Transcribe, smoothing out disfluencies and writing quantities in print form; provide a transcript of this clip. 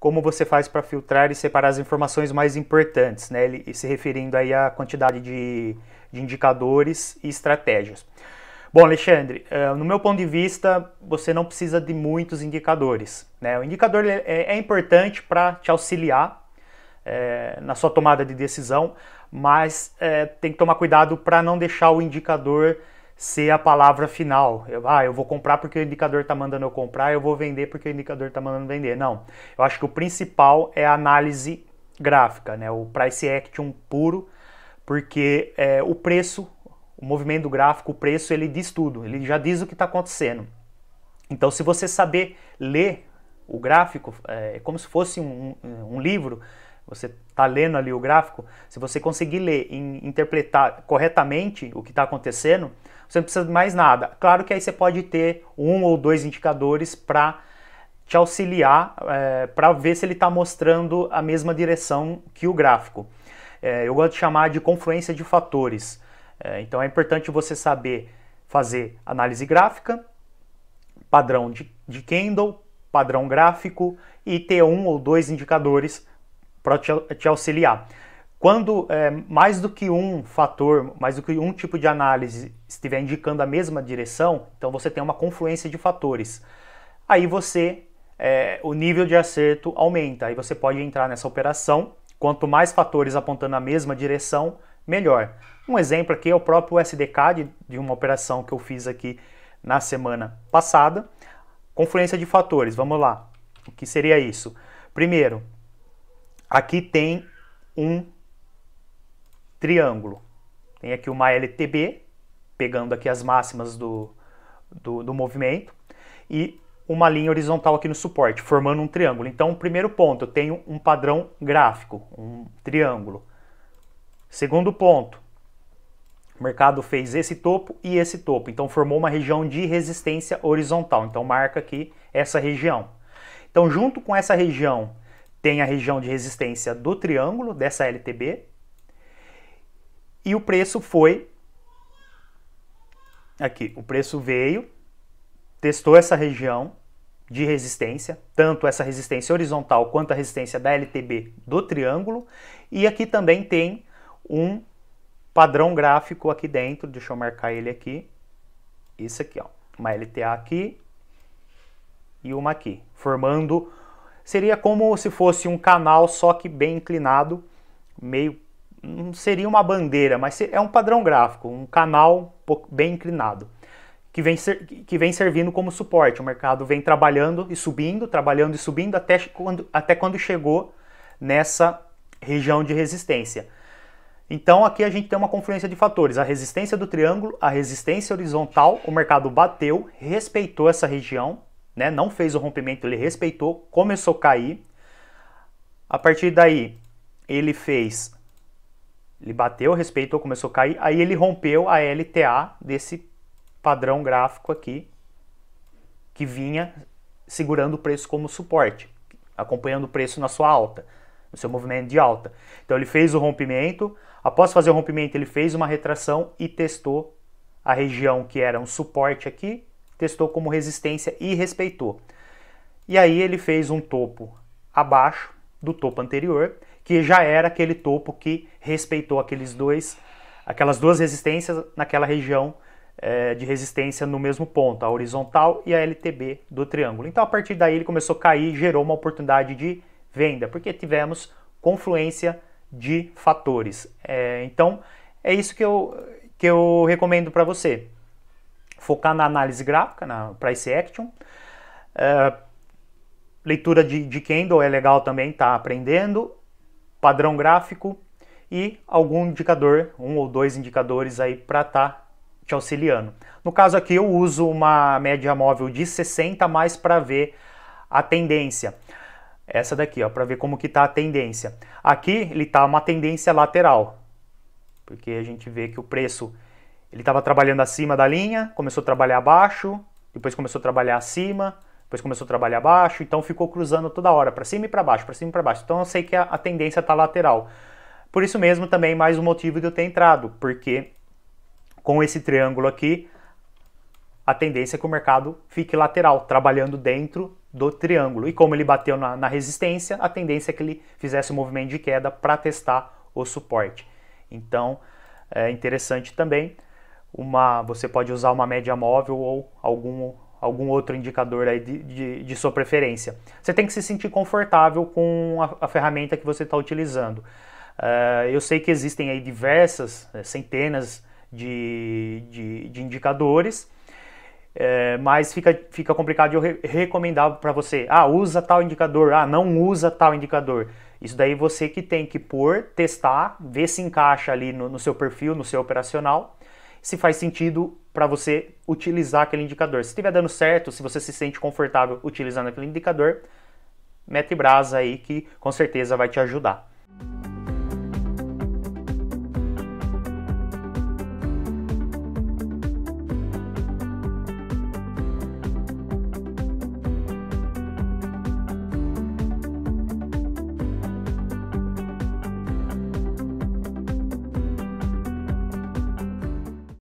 como você faz para filtrar e separar as informações mais importantes, né? Ele se referindo aí à quantidade de indicadores e estratégias. Bom, Alexandre, no meu ponto de vista, você não precisa de muitos indicadores, né? O indicador é importante para te auxiliar na sua tomada de decisão, mas tem que tomar cuidado para não deixar o indicador ser a palavra final. Eu vou comprar porque o indicador está mandando eu comprar, eu vou vender porque o indicador está mandando vender. Não, eu acho que o principal é a análise gráfica, né? O price action puro, porque o preço, o movimento gráfico, o preço, ele diz tudo, ele já diz o que está acontecendo. Então, se você saber ler o gráfico, é como se fosse um livro, você está lendo ali o gráfico, se você conseguir ler e interpretar corretamente o que está acontecendo, você não precisa de mais nada. Claro que aí você pode ter um ou dois indicadores para te auxiliar, para ver se ele está mostrando a mesma direção que o gráfico. Eu gosto de chamar de confluência de fatores. Então é importante você saber fazer análise gráfica, padrão de candle, padrão gráfico e ter um ou dois indicadores para te auxiliar. Quando mais do que um fator, mais do que um tipo de análise estiver indicando a mesma direção, então você tem uma confluência de fatores. Aí o nível de acerto aumenta, aí você pode entrar nessa operação. Quanto mais fatores apontando na mesma direção, melhor. Um exemplo aqui é o próprio SDK de uma operação que eu fiz aqui na semana passada. Confluência de fatores, vamos lá. O que seria isso? Primeiro, aqui tem um triângulo. Tem aqui uma LTB, pegando aqui as máximas do movimento, e uma linha horizontal aqui no suporte, formando um triângulo. Então, primeiro ponto, eu tenho um padrão gráfico, um triângulo. Segundo ponto, o mercado fez esse topo e esse topo, então formou uma região de resistência horizontal. Então, marca aqui essa região. Então, junto com essa região, tem a região de resistência do triângulo, dessa LTB, e o preço foi aqui. O preço veio, testou essa região de resistência, tanto essa resistência horizontal quanto a resistência da LTB do triângulo, e aqui também tem um padrão gráfico aqui dentro, deixa eu marcar ele aqui, isso aqui, ó, uma LTA aqui e uma aqui, formando, seria como se fosse um canal, só que bem inclinado, meio, não seria uma bandeira, mas é um padrão gráfico, um canal bem inclinado, que vem servindo como suporte. O mercado vem trabalhando e subindo até quando chegou nessa região de resistência. Então aqui a gente tem uma confluência de fatores, a resistência do triângulo, a resistência horizontal, o mercado bateu, respeitou essa região, né? Não fez o rompimento, ele respeitou, começou a cair. A partir daí ele bateu, respeitou, começou a cair, aí ele rompeu a LTA desse padrão gráfico aqui, que vinha segurando o preço como suporte, acompanhando o preço na sua alta, no seu movimento de alta. Então ele fez o rompimento, após fazer o rompimento ele fez uma retração e testou a região que era um suporte aqui, testou como resistência e respeitou. E aí ele fez um topo abaixo do topo anterior, que já era aquele topo que respeitou aquelas duas resistências naquela região de resistência no mesmo ponto, a horizontal e a LTB do triângulo. Então a partir daí ele começou a cair, gerou uma oportunidade de venda, porque tivemos confluência de fatores. Então é isso que eu recomendo para você. Focar na análise gráfica, na price action. Leitura de candle é legal também, tá aprendendo. Padrão gráfico e algum indicador, um ou dois indicadores aí para estar te auxiliando. No caso aqui eu uso uma média móvel de 60 mais para ver a tendência. Essa daqui, ó, para ver como que tá a tendência. Aqui ele tá uma tendência lateral, porque a gente vê que o preço ele estava trabalhando acima da linha, começou a trabalhar abaixo, depois começou a trabalhar acima, depois começou a trabalhar abaixo, então ficou cruzando toda hora, para cima e para baixo, para cima e para baixo. Então eu sei que a tendência está lateral. Por isso mesmo também mais um motivo de eu ter entrado, porque com esse triângulo aqui, a tendência é que o mercado fique lateral, trabalhando dentro do triângulo. E como ele bateu na resistência, a tendência é que ele fizesse um movimento de queda para testar o suporte. Então, é interessante também, você pode usar uma média móvel ou algum outro indicador aí de sua preferência. Você tem que se sentir confortável com a ferramenta que você está utilizando. Eu sei que existem aí diversas, centenas de indicadores, mas fica complicado de eu recomendar para você, usa tal indicador, não usa tal indicador. Isso daí você que tem que testar, ver se encaixa ali no seu perfil, no seu operacional, se faz sentido para você utilizar aquele indicador. Se estiver dando certo, se você se sente confortável utilizando aquele indicador, mete brasa aí que com certeza vai te ajudar.